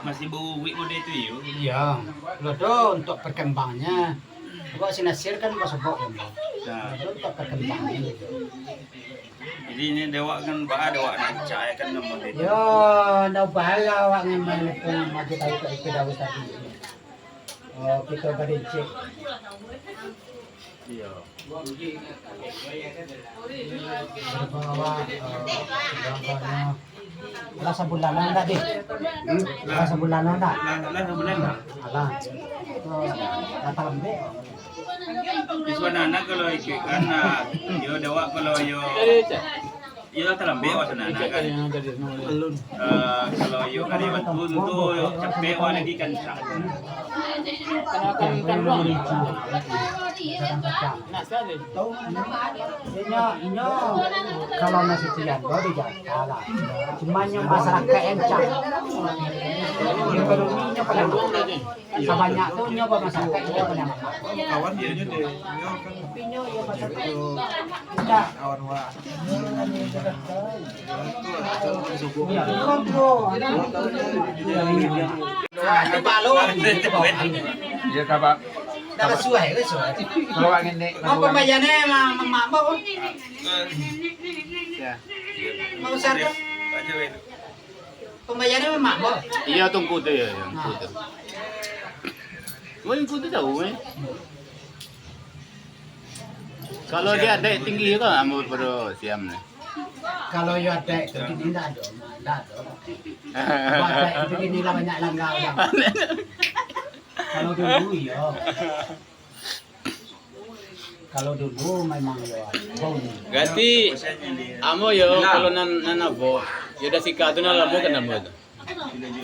Masih buwi mode itu yuk. Iya, lodo untuk perkembangannya. Kalau sinasir kan sebok ya, Nah, lodo untuk perkembangannya. jadi ini dewa kan dewa nancak ya kan mode itu. Yo, ndak bahaya awak ngemel pun maju tahu ke dawu tadi. Oh, kita berdicik. Iya. Berbawa gambarnya. Lah sebulanan enggak deh? Lah sebulanan enggak? Lah sebulan lah. Alah. Itu kata lembek. Iswana kalau ikut kan yo dewa kalau yo terlambe wasana kan. Kalau yo kali betul tu capek wala lagi kan. Inyo kalau masih cian do di Jakarta. Cuma yang masyarakat yang cak. Yang kalau inyo pada sebanyak tuh inyo masyarakat inyo pada Kawan dia nya deh. tapi inyo ya masyarakat tidak Kawan wa. ya kontrol. Itu palu itu bawa. Iya kabar. Dah sesuai ke sesuai. Kalau angin nek. Mau pembayarannya mak mau. Ya. Mau sarkan pembayarannya mak mau. Iya tunggu tu ya, tunggu tu. Mungkin tu tahu eh. Kalau dia ada tinggi kan ambil pada siam ni. Kalau yo ada itu tidak ada, tidak ada. Kalau ada itu gini lah banyak langgar. Kalau dulu yo. Kalau dulu memang yo. Ganti amo yo kalau nan abo. Yo dah sika tu nan labo kan amo tu.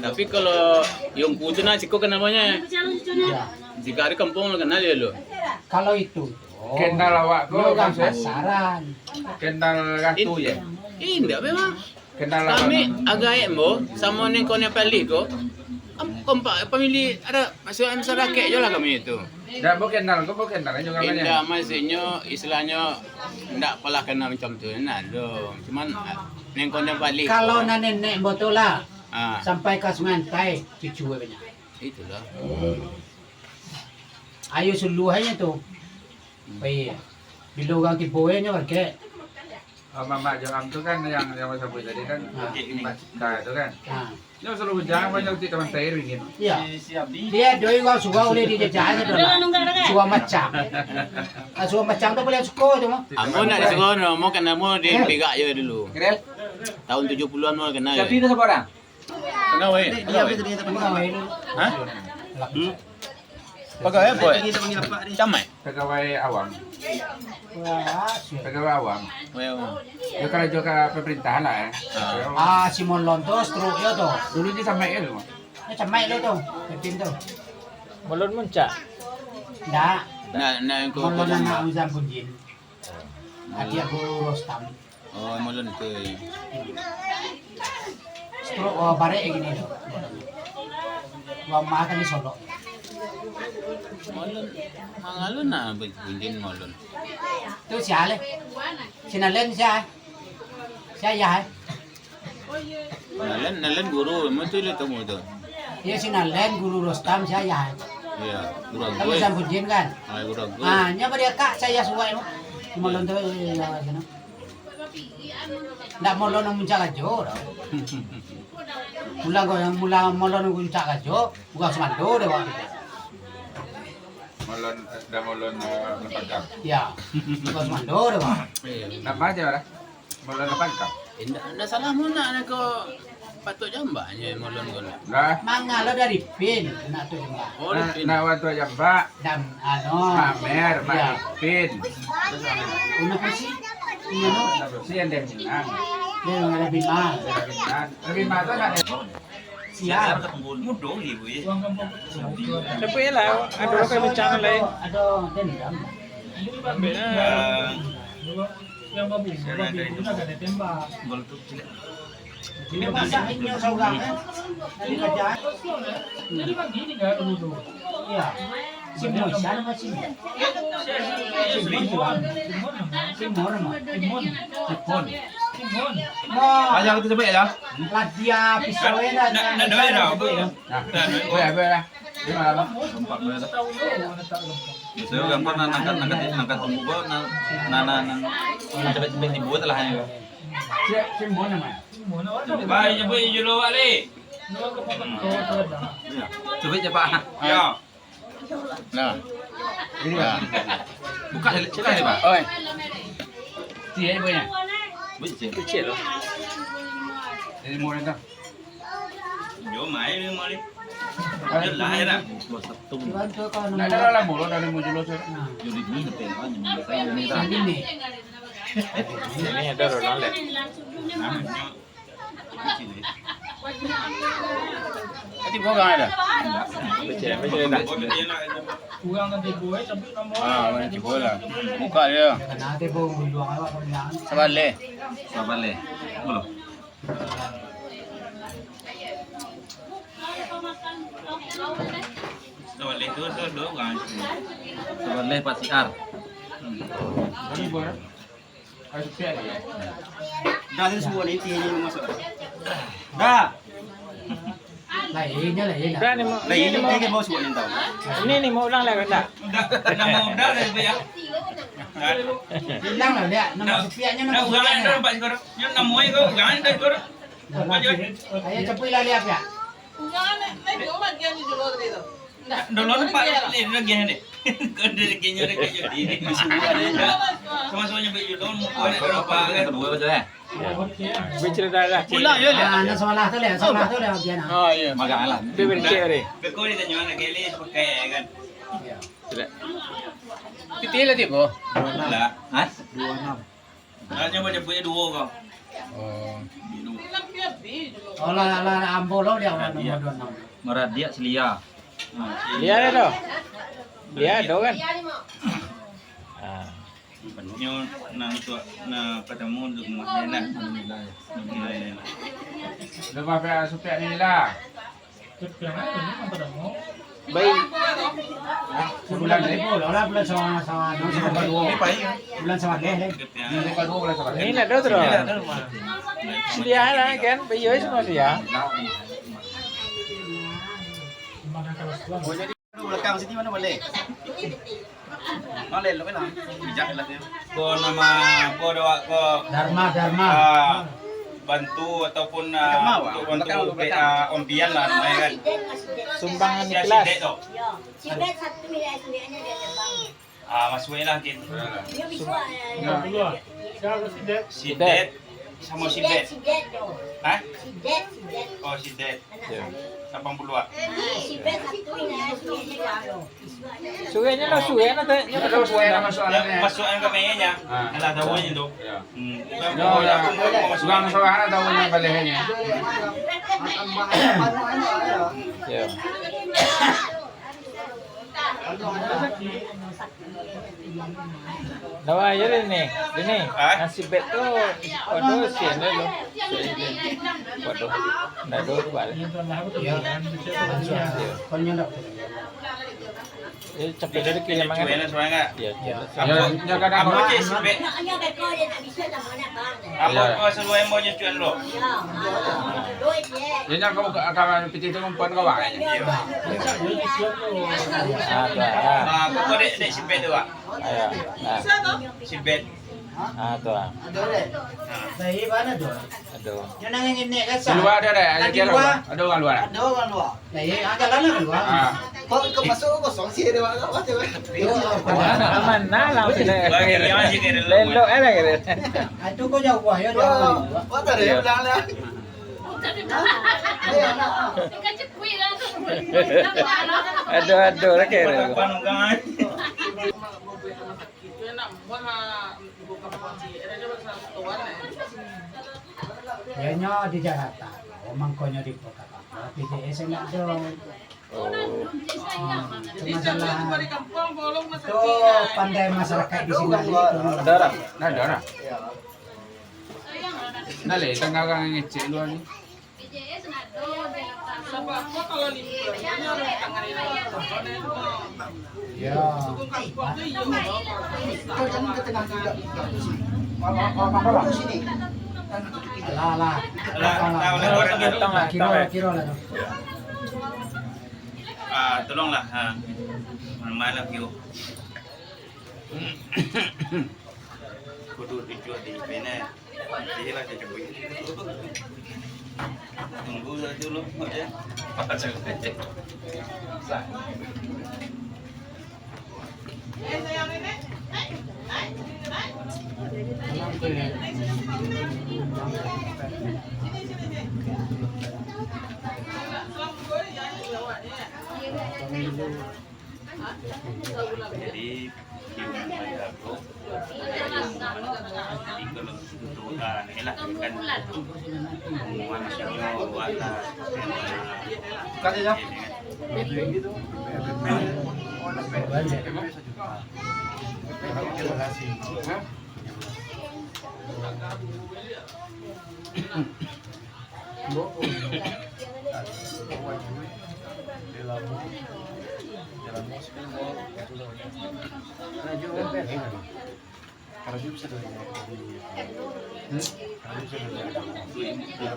Tapi kalau yung putu na siko kan namanya. Ya. Jika di kampung lo kenal ya lo. Kalau itu Kendal awak yo ko kan pasaran. kendal gastu ya. Indah memang. Kendal Kami agak mo sama ni kau ni pali ko. Kompak pemilih ada masuk masyarakat je lah kami itu. Dah bo kendal juga Indah namanya. maksudnya istilahnya ndak pala kena macam tu nah lo. Cuman neng kau ni pali. Kalau nenek botola ah sampai ke Sungai Tai cucu banyak. itulah. Ayo suluhannya tuh. Baik. Bila orang kipoenya pakai. Mama Joam tu kan yang masa boy tadi kan. Nah, itu kan. Nah, Dia selalu jangan banyak di teman saya begini. iya. Dia doi orang suka oleh dia jajan tu. Suka macam. Suka macam tu boleh suka tu mah. Amo nak disuruh no, mau kena mau di pegak je dulu. Kerel? Tahun 70-an mau kena. Siapa itu seorang? Pegawai. Pegawai dulu. Hah? Pegawai apa? Camai. Pegawai awam. Wah, Pegawai awam. Well, Ya kalau juga pemerintahan lah ya. Simon Lonto stroke yo tu. Dulu dia sampai ilmu. Dia camai lo tu. Pepin tu. Belum muncak. Dah. nak ikut Molon anak Uzam Punjin. Adik aku Rostam. Oh, mulun tu. Stroke barek gini tu. Wah makan di Solo. Mulun mangalun na bunjin mulun. Tu siapa le? Sinalen siapa? Siapa ya? Nalan guru, mo tu le temu tu. Dia Sinalen Guru Rostam siapa ya? Ya, guru Kamu gue. Uzam Punjin kan? Ay guru gue. Nya dia kak saya suai mo. Molon tu sana. Ndak molon nang muncak aja. Mula kau yang mula molon nang muncak aja, bukan semando deh waktu. Molon dah molon lepangkap. Ya, bukan semando deh pak. Nama aja lah. Molon lepangkap. Indah salah mo na ko patut jambanya mulun ko na. Lah, Mangalo dari pin, nak tu jembah. Oh, na waktu jamba, Dan pamer, ya. maipin. Una pasi, iya no, Tapi yang dia menang. dia ada bima. Lebih mata nak Siap. Mudah ibu ya. Tapi lah, ada orang yang bincang lain. Ada dendam. Goltuk cilik. Ini masak ini yang saudara. Dari kerja. Iya. Si Moisan masih. Si Moisan. Si Mor mah. Si Mon. Mo, Aja kita coba ya. ladia pisoena Nak doa dah. Nah, boleh lah. Di mana? Empat boleh dah. Saya gampang angkat tumbuh cepet di buat lah ya. Simbol nama. Baik jemput jual balik. Coba coba. Ya. Nah. Ini Pak. Buka ini Pak. Oi. Dia ini punya. Kecil. Jadi mau dah. Jo mai ni mari. Jelah ya nak. Tuan tu kau Nah, nama. dah lah mulu dah mau jual tu. Jadi ni tapi orang yang saya ni dah. Ini. Ini ada Ronaldo. Tadi bukan ada. Kecil dah. Ah, mana cibola. Buka dia. Kenapa dia bawa luang awak kau bilang? Sabar le. Sabar le. Belum. Sabar le tu dua orang. Sabar le Pak Siar. Ini boleh. Ayo siap ya. Dah ni semua ni tiada masuk. Dah. Lainnya lain. Dah ni mau. Lah ini dia bawa semua ni tahu. Ini ni mau ulang lagi tak? Nama dah dah ya. Hilang lah dia. Nama sepiaknya Dah nama orang sepiaknya. dah Pak Siar. Yang nama itu jangan dah kau. Ayo cepat lah lihat ya. Dulu Pak le lagi ni. Kau dah kenya dah kaya ini semua ada. Sama-sama baju dulu muka ada berapa kan? Dua betul eh. Bicara dah. Pulang je le. Ah, nak sekolah tu lah, sekolah tu lah dia nak. Oh iya. Magalah. Bibir kecil ni. Kau ni tanya anak kele pakai kan. Tidak. Piti lah tiap oh. Lah. Ha? 26. Hanya baca punya dua kau. Oh. Oh lah ambo lo dia orang nomor 26. Meradia selia. Lihat ada tu. Lihat ada kan? Ah. Nyo nang tu na ketemu untuk mana. Lepas apa supiak ni lah. Baik. Sebulan ni pun, lah bulan sama bulan sama leh. Ini lepas 2 bulan sabar. Ini nak ada terus. Lihat lah kan. Bayi semua lihat. Belakang sini mana boleh? Boleh lah kan? Bijak lah dia. Kau nama kau doa kau Dharma. bantu ataupun untuk bantu ompian lah kan. Sumbangan Sia kelas. sidet tu. Sidet satu miliar sebenarnya dia terbang. Masukin lah kita. Dia bisa. Sidet sama sidet. Sidet tu. Ha? Sidet. Oh sidet. Ya. 80 Sidet ah. satu miliar sebenarnya. Sugainya lah sugai nak tanya. Ada sesuai nama soalan ni. Masuk yang kemenya. Alah tahunya tu. Ya. Yo Ya, sugang soalan tahu yang balehnya. Ya. Nawa ya ni. Ini nasi bet tu waduh sian dah lo. Waduh. Dah dua tu balik. Kau nyendak. Cepat dari kiri mangan. Cuci soalnya enggak? Ya. Ya kadang Apa je sibet? Hanya bekor dia tak bisa tak mana bang. Apa kau seluar yang mau nyucian lo? Ya. Duit dia. Jadi kau akan piti tu kumpulan kau buat. Ah, tu ah. Kau dek sibet tu ah. Ayah. Ah. Sibet. Ah, tu ah. Dari mana tu? Aduh. Yang nangin ni kan Di luar ada ada kira ada orang luar. Ada orang luar. Dari jalan lah keluar. Ah. Kau masuk kosong sih dia orang apa tu? Aman nah lah kita. Bagi dia masih kira lo. Lelo ada kira. Itu kau jauh wah ya dia. Apa tadi dia bilang lah. Aduh lah kira. Panungan. Ya nya di Jakarta. Omang kau nya di kota. Tapi dia enak dong. Oh. Masalah itu pandai masyarakat di sini. Darah. Nah, ada. Nah, le tengah orang ngecek luar ni. Ya. Kau jangan ke tengah juga. Kalau sini. Alah. Datang lah. Kiro lah. Tolonglah. Mana kyo. Kudu dijual di mana? Dihilah dia cukup. Tunggu dulu aja. Jadi yang ada bro, jadi kalau untuk elah kan semua nasional wata Kan ya.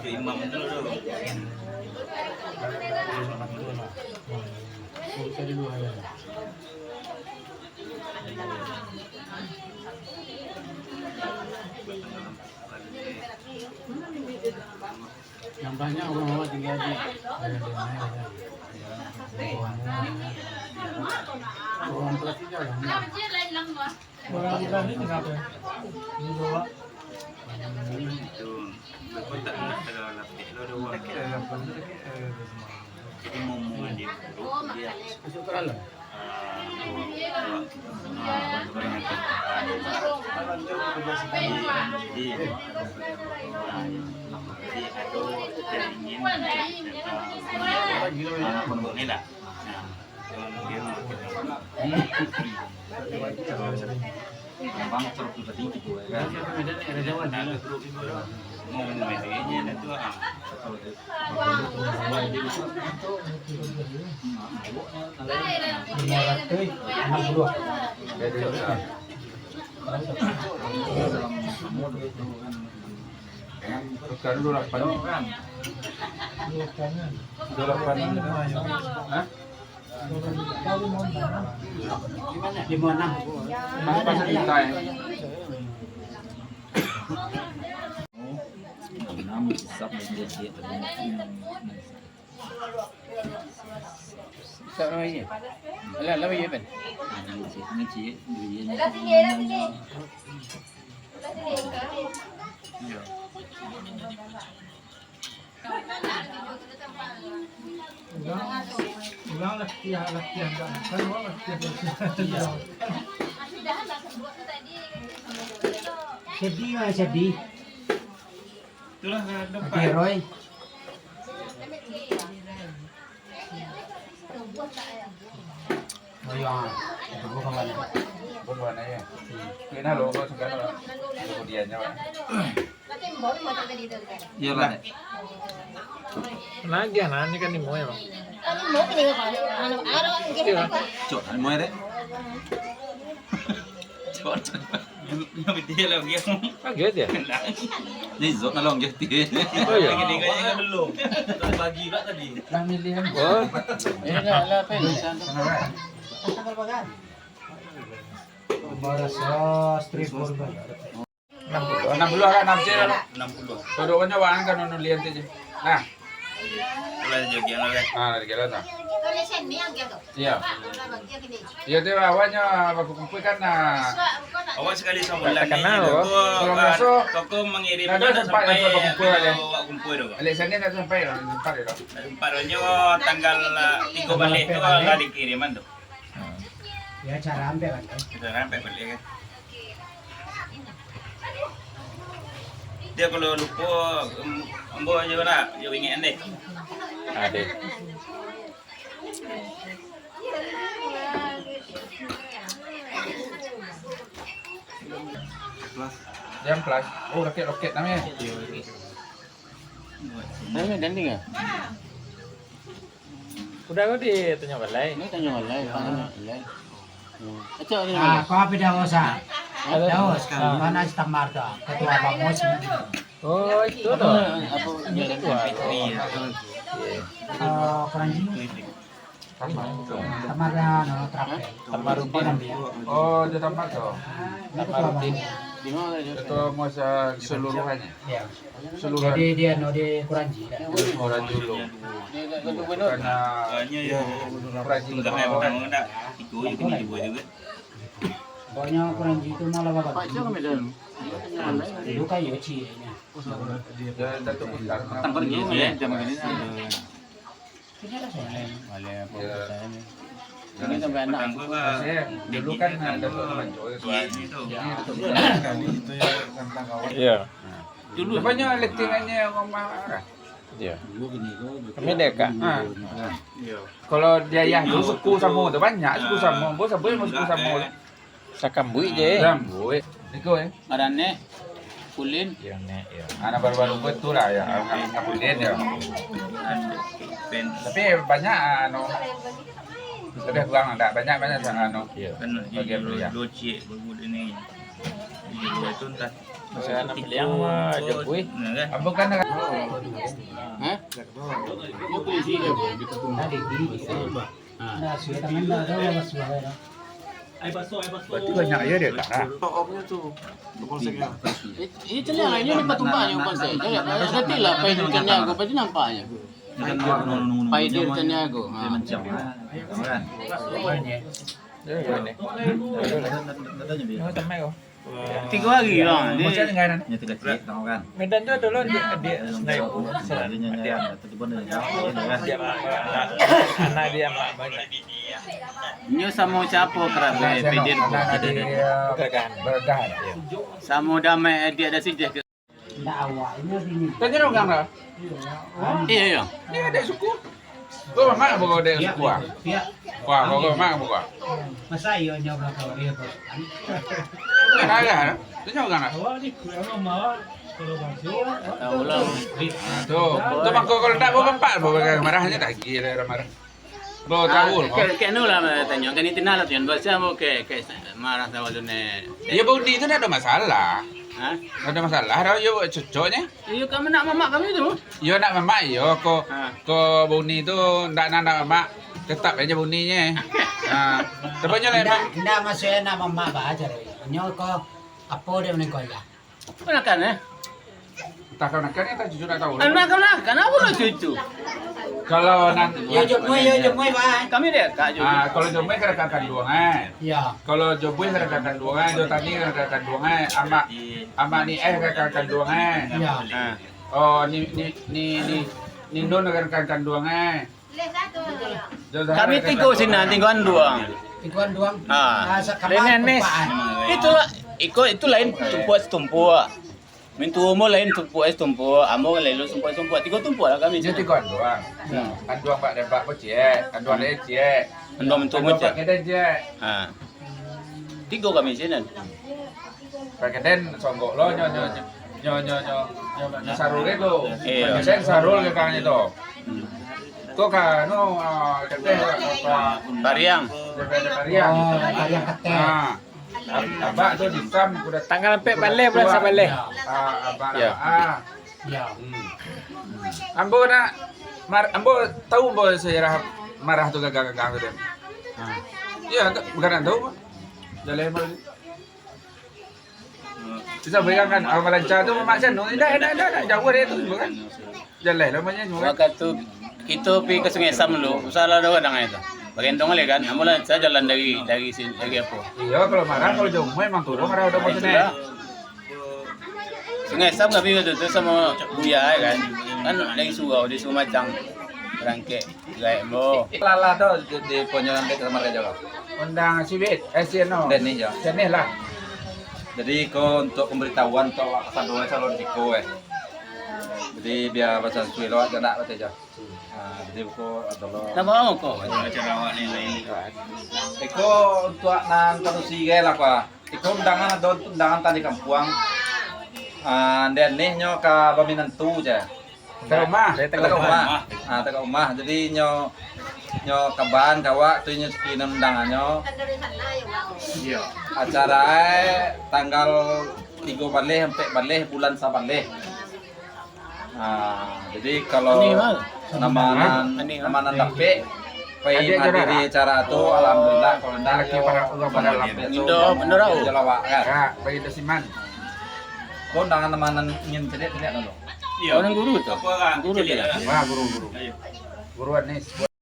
ke imam dulu dong. Yang banyak orang tinggal di orang tua tinggal orang tinggal ini kenapa? Ini bawa Itu berkotak kalau lapik lo dua. Jadi mau dia masuk ke dalam. Bang terus tinggi gue kan. Mau medianya itu Sekarang 28. Hah? 56. Pas kita ya. Sao nói gì? Là bây giờ mình. Ulang latihan kan latihan. Sedih. itulah depan. Oke, Roy. Oh iya, itu bukan mana. Bukan aja. Kena lo kok sekarang kemudiannya Pak. Iya lah. Lagi anak ini kan di mau ya bang. Cok, mau deh. Cok. Yang betul lah dia. Kaget ya? Ni zot na long jadi. Oh iya. Gini kayaknya belum. Terus bagi pula tadi. Lah milihan. Oh, Lah apa ini? Tanggal bagan. Baras strip korban. 60 kan 6 cek lah. 60. Kalau kan nyawa kan nono lihat aja. Nah, Kalau jogian lah. dari kira tak. Iya. Iya tu awalnya aku kumpul kan nah. Awak sekali sebulan Tak kenal, oh. Kalau masuk, toko mengirim ada sempat sampai yang kumpul aja. kumpul dong. Alasannya tak sampai lah, sempat ya. Parunya tanggal 3 balik tu lah dikiriman tu. Ya cara ambil kan. Kita sampai balik kan. Dia kalau lupa ambo aja nak, dia ingat deh. ada. Jam kelas. Oh, roket namanya. Ini danding ya? Udah kau ditanya balai. Ini tanya balai, balai. Acak ni. Ah, kau apa dah usah? Dah usah. Mana staf marga, ketua bamus. Oh, itu tuh. Apa jalan Fitri ya. Keranji. Tamarnya Trapel. Tamarudin. Oh, di tempat tuh. Tamarudin. Di mana aja? Itu masa keseluruhannya. Ya. Keseluruhan. Jadi dia di Keranji. Orang dulu. Di gubernur. Karena Soalnya ya Keranji enggak itu memang enggak itu juga dibuat juga. Pokoknya Keranji itu malah Pak bagus. Cok Medan. Dulu kan Yoci-nya. dia Datuk Besar. Tangkornya ya zaman ini. Ini ada saya. Boleh apa Ya. saya. Ini sampai anak. Tangkor lah. Saya dulu kan Datuk Manjo itu. Itu. Iya. Dulu banyak elektrikannya yang marah. Iya. Kami dekat. Kalau dia yang dulu suku sama tu banyak suku sama, bos apa yang suku sama. Sakambui je. Rambut. Iko Arannya Kulin. Yang nek ya. anak baru-baru betul lah ya, ngapain ya. Pen Tapi banyak lebih kurang enggak banyak sana Iya. kan Bagian dulu ya. Doci berbuat ini. Dia itu entah. Saya nak beli yang mah Jokowi. Nah kan. Ambo kan Hah? Ini polisi dia di Kampung. Tadi gini. Nah, sudah tangan dah ada suara dah. berarti banyak ya dia tak. Ini celah ini dapat tumpahnya umpan saya. Nanti lah paidir Caniago pasti nampaknya. Paidir Caniago. Macam kan. Ya, ya nek. Oh, temai kau. 3 hari lah. Macam dengan Nya tidak cek tahu kan. Medan tu dulu dia snipe. Dia anak dia banyak. Nyo samo siapa kerap paidir. bergahan. Samo damai dia ada sijah. Tidak awak ini dingin. Tanya dong kan? Iya iya. Ini ada suku. Kau mana bawa ada suku ah? Pihak Wah, kau mana bawa? masa iya nyoba kau dia bos. Kan ada. Tanya kan? Tahu lah. Tuh, tu mak kau kalau tak bawa empat bawa marahnya tak gila marah. Bawa tahu. Kayak nu lah tanya kan itu nalat yang bahasa mau kayak marah tahu tu ne. Ya budi itu tak ada masalah. Hah? Tak ada masalah. Dah yo cocoknya. Iyo kamu nak mamak kami tu. Yo nak mamak yo ko buni tu ndak nak mamak tetap aja buninya. Ah, tepatnya lah. Tidak masuk nak mama baca deh. Nyok apa dia menikah ya? Mana kan Tak kau nak kan tak jujur tak tahu. Anak kenapa lo cucu? Kalau nanti Yo jomoi bah. Kami dia kak cucu. kalau jomai kena katakan dua Ya. Kalau jomai kena katakan dua jo tadi kena katakan dua ama ni kena katakan dua Ya. oh ni non kena katakan dua Kami tiga sini tinggal dua. Ikuan doang. Ah. Sekarang Itu lain tumpuk. Mintu umur lain tumpuk. Amo lain lu tumpuk. Tiga tumpuk lah kami. jadi kau doang kan dua pak dan pak pecik kan dua lagi cik Ando mintu umur je. Pakai cik Ha. Tiga kami sini. pakai den songgok lo nyo sarul itu Iya. sen sarul ke kang itu kok kan no kateh apa Pariang. Karya. yang kete. Ah. Abak tu disam udah Tanggal sampai balik bulan sabalik. abak. Ya. Ya. Ambo nak ambo tahu ambo sejarah marah tu gagal tu dia. Ya, bukan tahu. Jalan mal. Bisa bayangkan awal lancar tu mamak sana. Dah jauh dia tu bukan. Jalan namanya semua. Waktu tu kita pergi ke Sungai Sam dulu. Usaha dah orang itu. Bagian dong kan. Amulah saya jalan dari sini dari apa? Iya, kalau marah kalau jauh memang turun marah udah macam ni. Sungai Sam kami tu sama Buya kan. Kan dari surau di Sumacang. Rangkek gaya mo. Lala tu di ponyolan dekat sama Raja. Undang Sibit, Siano. Dan ni je. Sini lah. Jadi kau untuk pemberitahuan untuk sandungan calon Iko Jadi biar bahasa Sui lewat nak baca je. Jadi kau adalah Nama apa kau? Acara awak ni lain. Iko untuk nan tanusi gay lah kau. Iko undangan tadi kampuang. Dan ni nyo ka baminantu je. Ke rumah. Tengah rumah. Tengah rumah. Jadi nyo kaban kawa tu nyo sekian undangan nyo. Iya. Acara tanggal 3 baleh sampai baleh bulan sabaleh. Jadi kalau Ani, Mal. namanan tapi pai Adik hadiri acara tu alhamdulillah kalau ndak Laki pada lambe. Indo Menurau. Jalawak kan. Ya, bagi dasiman. Kau dengan namanan ingin tidak dulu. Iya. Orang guru tu. Apa orang? Guru dia. Wah, guru. Ayo. Guruan nih.